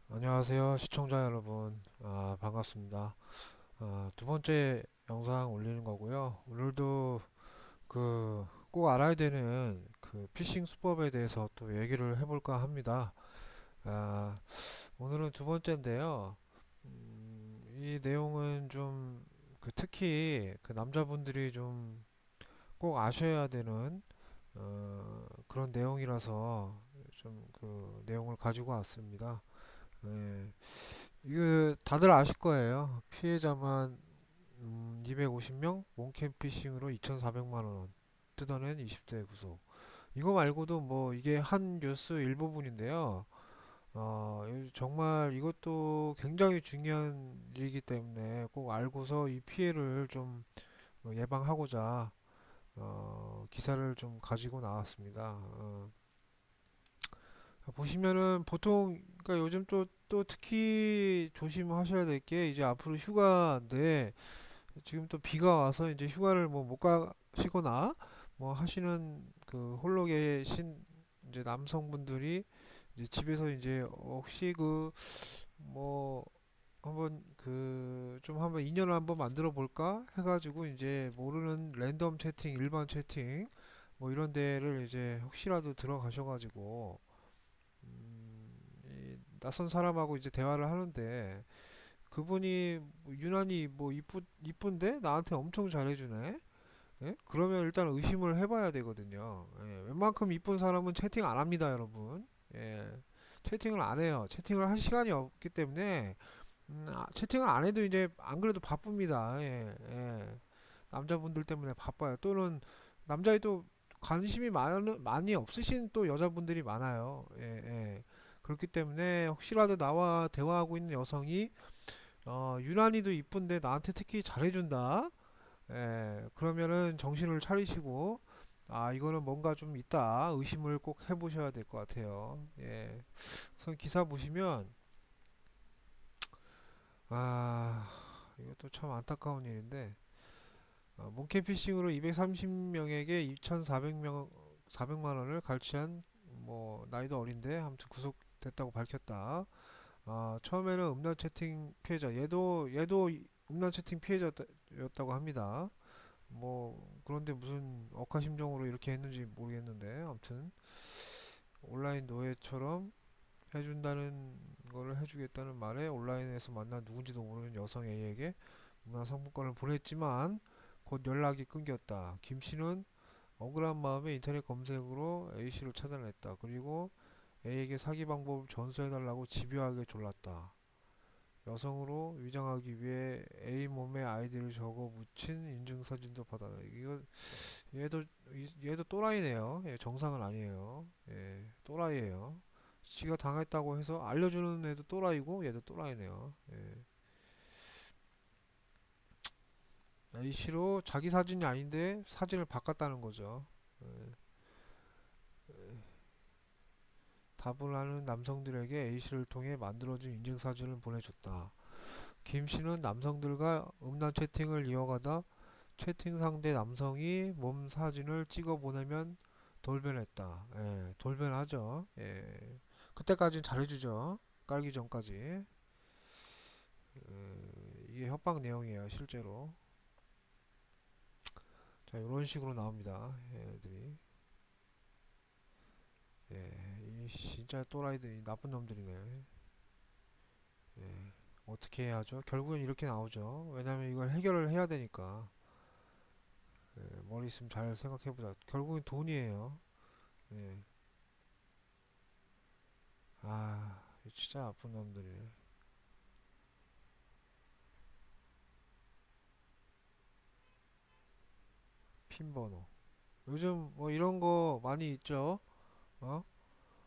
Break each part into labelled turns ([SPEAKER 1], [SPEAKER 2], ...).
[SPEAKER 1] 안녕하세요, 시청자 여러분. 반갑습니다. 두 번째 영상 올리는 거고요. 오늘도 꼭 알아야 되는 피싱 수법에 대해서 또 얘기를 해볼까 합니다. 아, 오늘은 두 번째인데요. 이 내용은 좀 특히 남자분들이 좀 꼭 아셔야 되는 그런 내용이라서 좀 내용을 가지고 왔습니다. 네. 이거 다들 아실 거예요. 피해자만 250명, 몽캠 피싱으로 2,400만 원 뜯어낸 20대 구속. 이거 말고도 뭐 이게 한 뉴스 일부분인데요. 정말 이것도 굉장히 중요한 일이기 때문에 꼭 알고서 이 피해를 좀 예방하고자 기사를 좀 가지고 나왔습니다. 보시면은 보통 그러니까 요즘 또 특히 조심하셔야 될 게 이제 앞으로 휴가인데 지금 또 비가 와서 이제 휴가를 뭐 못 가시거나 뭐 하시는 홀로 계신 이제 남성분들이 이제 집에서 이제 혹시 뭐 한번 좀 한번 인연을 한번 만들어 볼까 해가지고 이제 모르는 랜덤 채팅, 일반 채팅 뭐 이런 데를 이제 혹시라도 들어가셔가지고 이 낯선 사람하고 이제 대화를 하는데 그분이 뭐 유난히 뭐 이쁜데 나한테 엄청 잘해주네. 예? 그러면 일단 의심을 해봐야 되거든요. 예, 웬만큼 이쁜 사람은 채팅 안 합니다, 여러분. 예, 채팅을 안 해요. 채팅을 할 시간이 없기 때문에 채팅을 안 해도 이제 안 그래도 바쁩니다. 예, 예. 남자분들 때문에 바빠요. 또는 남자에 또 관심이 많이 없으신 또 여자분들이 많아요. 예, 예. 그렇기 때문에 혹시라도 나와 대화하고 있는 여성이 유난히도 이쁜데 나한테 특히 잘해준다. 예, 그러면은 정신을 차리시고 이거는 뭔가 좀 있다. 의심을 꼭 해보셔야 될 것 같아요. 예. 우선 기사 보시면 아, 이것도 참 안타까운 일인데 몽케피싱으로 230명에게 2,400명 400만 원을 갈취한 뭐 나이도 어린데 아무튼 구속됐다고 밝혔다. 처음에는 음란 채팅 피해자 얘도 음란 채팅 피해자였다고 합니다. 뭐 그런데 무슨 억하심정으로 이렇게 했는지 모르겠는데 아무튼 온라인 노예처럼 해준다는 거를 해주겠다는 말에 온라인에서 만난 누군지도 모르는 여성 A에게 문화상품권을 보냈지만 곧 연락이 끊겼다. 김 씨는 억울한 마음에 인터넷 검색으로 A 씨를 찾아냈다. 그리고 A에게 사기 방법을 전수해달라고 집요하게 졸랐다. 여성으로 위장하기 위해 A 몸에 아이디를 적어 묻힌 인증사진도 받아. 이거 얘도 얘도 또라이네요. 예, 정상은 아니에요. 예, 또라이예요. 지가 당했다고 해서 알려주는 애도 또라이고 얘도 또라이네요. 예. A씨로 자기 사진이 아닌데 사진을 바꿨다는 거죠. 예. 답을 하는 남성들에게 A씨를 통해 만들어진 인증사진을 보내줬다. 김씨는 남성들과 음란 채팅을 이어가다 채팅 상대 남성이 몸 사진을 찍어 보내면 돌변했다. 예, 돌변하죠. 예. 그때까지는 잘해주죠. 깔기 전까지. 이게 협박 내용이에요, 실제로. 자, 이런 식으로 나옵니다. 얘들이. 예, 이 진짜 또라이들, 이 나쁜 놈들이네. 예, 어떻게 해야죠? 결국엔 이렇게 나오죠. 왜냐면 이걸 해결을 해야 되니까. 예, 머리 있으면 잘 생각해보자. 결국엔 돈이에요. 예. 진짜 나쁜 놈들이네. 핀 번호. 요즘 뭐 이런 거 많이 있죠? 어?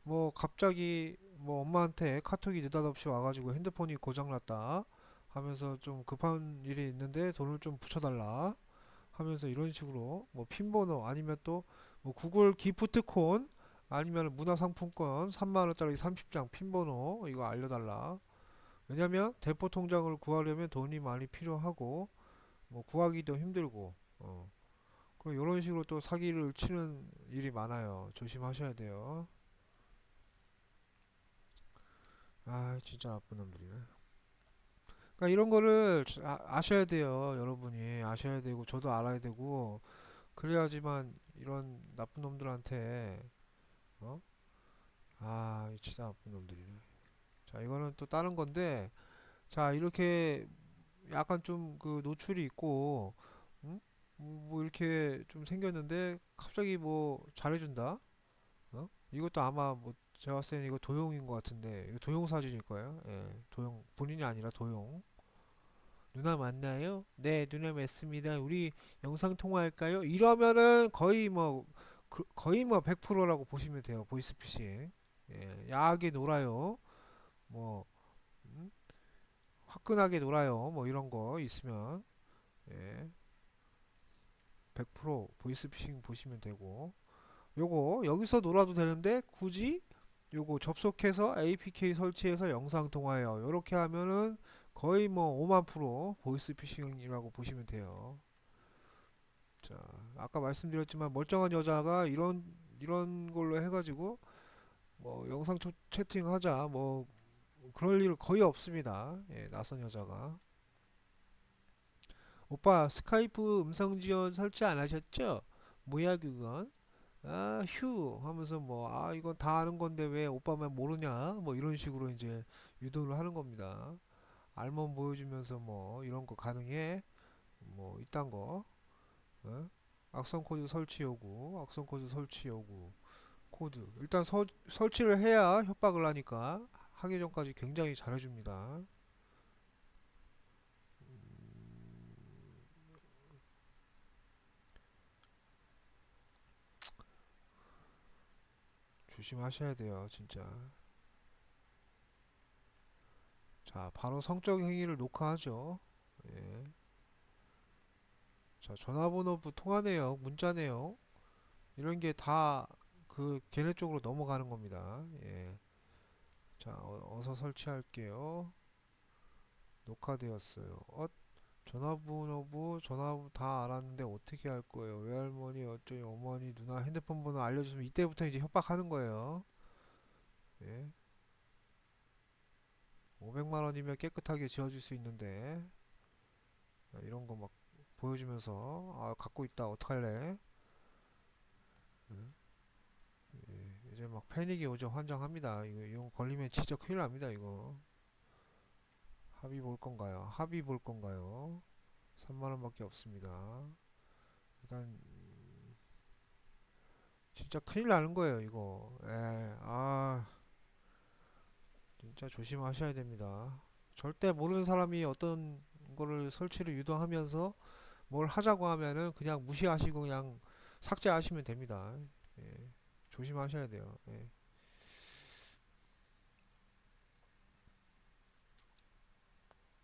[SPEAKER 1] 뭐 갑자기 뭐 엄마한테 카톡이 느닷없이 와가지고 핸드폰이 고장났다 하면서 좀 급한 일이 있는데 돈을 좀 붙여달라 하면서 이런 식으로 뭐 핀번호 아니면 또 뭐 구글 기프트콘 아니면 문화상품권 3만원짜리 30장 핀번호 이거 알려달라. 왜냐면 대포 통장을 구하려면 돈이 많이 필요하고 뭐 구하기도 힘들고 그리고 이런 식으로 또 사기를 치는 일이 많아요. 조심하셔야 돼요. 아, 진짜 나쁜 놈들이네. 그러니까 이런 거를 아셔야 돼요. 여러분이 아셔야 되고 저도 알아야 되고 그래야지만 이런 나쁜 놈들한테 어? 아, 진짜 나쁜 놈들이네. 자, 이거는 또 다른 건데 자, 이렇게 약간 좀 그 노출이 있고 음? 뭐 이렇게 좀 생겼는데 갑자기 뭐 잘해준다? 이것도 아마 뭐 제가 봤을 때는 이거 도용인 것 같은데 이거 도용 사진일 거예요. 예, 도용 본인이 아니라 도용. 누나 맞나요? 네, 누나 맞습니다. 우리 영상 통화할까요? 이러면은 거의 뭐 100%라고 보시면 돼요. 보이스피싱. 예, 야하게 놀아요. 뭐 음? 화끈하게 놀아요. 뭐 이런 거 있으면 예, 100% 보이스피싱 보시면 되고 요거 여기서 놀아도 되는데 굳이 요거 접속해서 APK 설치해서 영상 통화해요. 요렇게 하면은 거의 뭐 5만 프로 보이스피싱이라고 보시면 돼요. 자, 아까 말씀드렸지만 멀쩡한 여자가 이런 걸로 해가지고 뭐 영상 채팅하자 뭐 그럴 일 거의 없습니다. 예, 낯선 여자가 오빠 스카이프 음성 지원 설치 안 하셨죠? 뭐야 그건? 아, 휴 하면서 뭐 아 이건 다 아는 건데 왜 오빠만 모르냐? 뭐 이런 식으로 이제 유도를 하는 겁니다. 알몸 보여주면서 뭐 이런 거 가능해? 뭐 이딴 거. 어? 악성 코드 설치 요구, 악성 코드 설치 요구, 코드. 일단 설치를 해야 협박을 하니까 하기 전까지 굉장히 잘해줍니다. 조심하셔야 돼요, 진짜. 자, 바로 성적 행위를 녹화하죠. 예. 자, 전화번호부 통화 내역, 문자 내역 이런 게 다 그 걔네 쪽으로 넘어가는 겁니다. 예. 자, 어서 설치할게요. 녹화되었어요. 전화번호부 전화 다 알았는데 어떻게 할 거예요? 외할머니 어쩌니 어머니 누나 핸드폰 번호 알려주면 이때부터 이제 협박하는 거예요. 예. 500만 원이면 깨끗하게 지워줄 수 있는데 이런 거 막 보여주면서 아 갖고 있다 어떡할래? 예. 이제 막 패닉이 오죠. 환장합니다. 이거 걸리면 진짜 큰일 납니다. 이거 합의 볼 건가요? 합의 볼 건가요? 3만 원밖에 없습니다. 일단 진짜 큰일 나는 거예요. 이거. 예. 아 진짜 조심하셔야 됩니다. 절대 모르는 사람이 어떤 거를 설치를 유도하면서 뭘 하자고 하면은 그냥 무시하시고 그냥 삭제하시면 됩니다. 예, 조심하셔야 돼요. 예.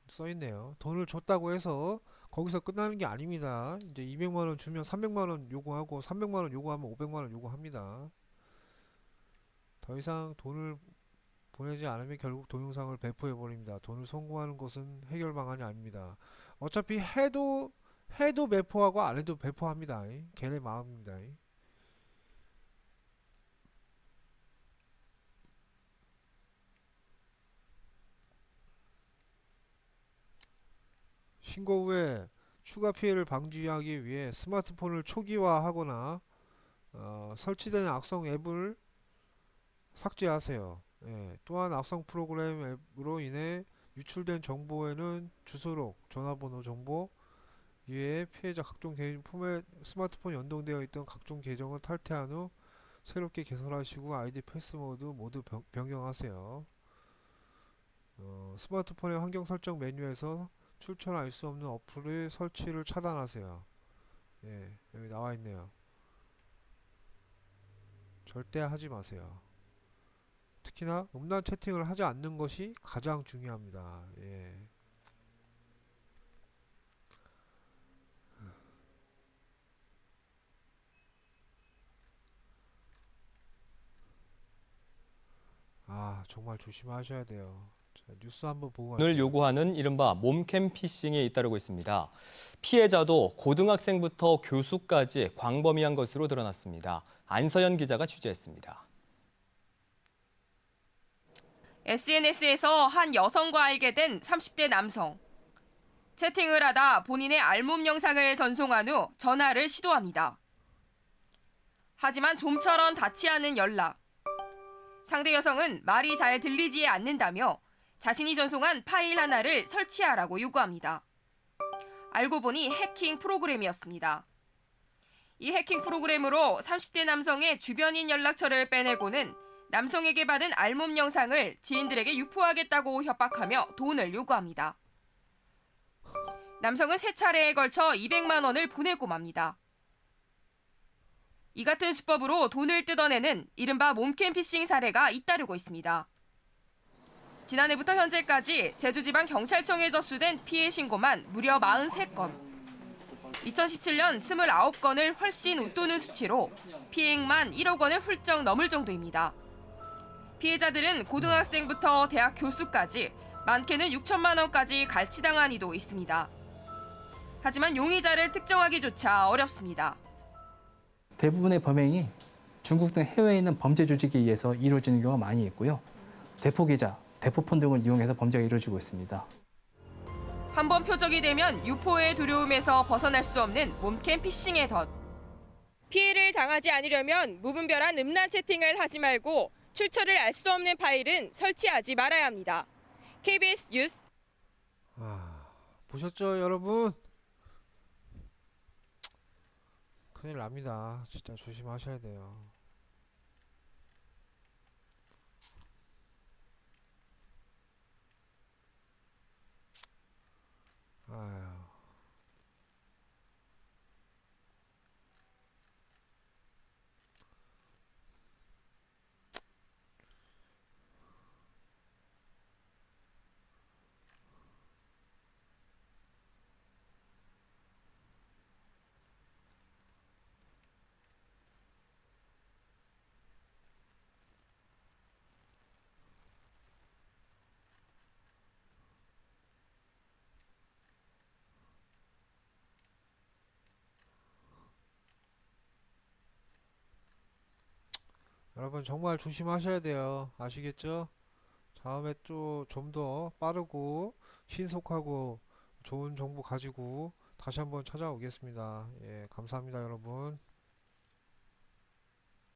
[SPEAKER 1] 써있네요. 돈을 줬다고 해서 거기서 끝나는 게 아닙니다. 이제 200만 원 주면 300만 원 요구하고 300만 원 요구하면 500만 원 요구합니다. 더 이상 돈을 보내지 않으면 결국 동영상을 배포해 버립니다. 돈을 송금하는 것은 해결 방안이 아닙니다. 어차피 해도 배포하고 안 해도 배포합니다. 걔네 마음입니다. 신고 후에 추가 피해를 방지하기 위해 스마트폰을 초기화하거나 설치된 악성 앱을 삭제하세요. 예, 또한 악성 프로그램 앱으로 인해 유출된 정보에는 주소록, 전화번호 정보, 이외에 피해자 각종 개인 포맷 스마트폰 연동되어 있던 각종 계정을 탈퇴한 후 새롭게 개설하시고 아이디 패스워드 모두 변경하세요. 스마트폰의 환경 설정 메뉴에서 출처를 수 없는 어플의 설치를 차단하세요. 예, 여기 나와 있네요. 절대 하지 마세요. 특히나 음란 채팅을 하지 않는 것이 가장 중요합니다. 예. 아, 정말 조심하셔야 돼요. 자, 뉴스 한번 보고
[SPEAKER 2] 을
[SPEAKER 1] 갈게요.
[SPEAKER 2] 요구하는 이른바 몸캠 피싱에 잇따르고 있습니다. 피해자도 고등학생부터 교수까지 광범위한 것으로 드러났습니다. 안서연 기자가 취재했습니다.
[SPEAKER 3] SNS에서 한 여성과 알게 된 30대 남성. 채팅을 하다 본인의 알몸 영상을 전송한 후 전화를 시도합니다. 하지만 좀처럼 닿지 않은 연락. 상대 여성은 말이 잘 들리지 않는다며 자신이 전송한 파일 하나를 설치하라고 요구합니다. 알고 보니 해킹 프로그램이었습니다. 이 해킹 프로그램으로 30대 남성의 주변인 연락처를 빼내고는 남성에게 받은 알몸 영상을 지인들에게 유포하겠다고 협박하며 돈을 요구합니다. 남성은 3차례에 걸쳐 200만 원을 보내고 맙니다. 이 같은 수법으로 돈을 뜯어내는 이른바 몸캠 피싱 사례가 잇따르고 있습니다. 지난해부터 현재까지 제주지방경찰청에 접수된 피해 신고만 무려 43건. 2017년 29건을 훨씬 웃도는 수치로 피해액만 1억 원을 훌쩍 넘을 정도입니다. 피해자들은 고등학생부터 대학 교수까지 많게는 6천만 원까지 갈치당한 이도 있습니다. 하지만 용의자를 특정하기조차 어렵습니다.
[SPEAKER 4] 대부분의 범행이 중국 등 해외에 있는 범죄 조직에 의해서 이루어지는 경우가 많이 있고요. 대포계좌, 대포폰 등을 이용해서 범죄가 이루어지고 있습니다.
[SPEAKER 3] 한번 표적이 되면 유포의 두려움에서 벗어날 수 없는 몸캠 피싱의 덫. 피해를 당하지 않으려면 무분별한 음란 채팅을 하지 말고 출처를 알 수 없는 파일은 설치하지 말아야 합니다. KBS 뉴스
[SPEAKER 1] 보셨죠, 여러분? 큰일 납니다. 진짜 조심하셔야 돼요. 아유. 여러분 정말 조심하셔야 돼요. 아시겠죠? 다음에 또 좀 더 빠르고 신속하고 좋은 정보 가지고 다시 한번 찾아오겠습니다. 예, 감사합니다, 여러분.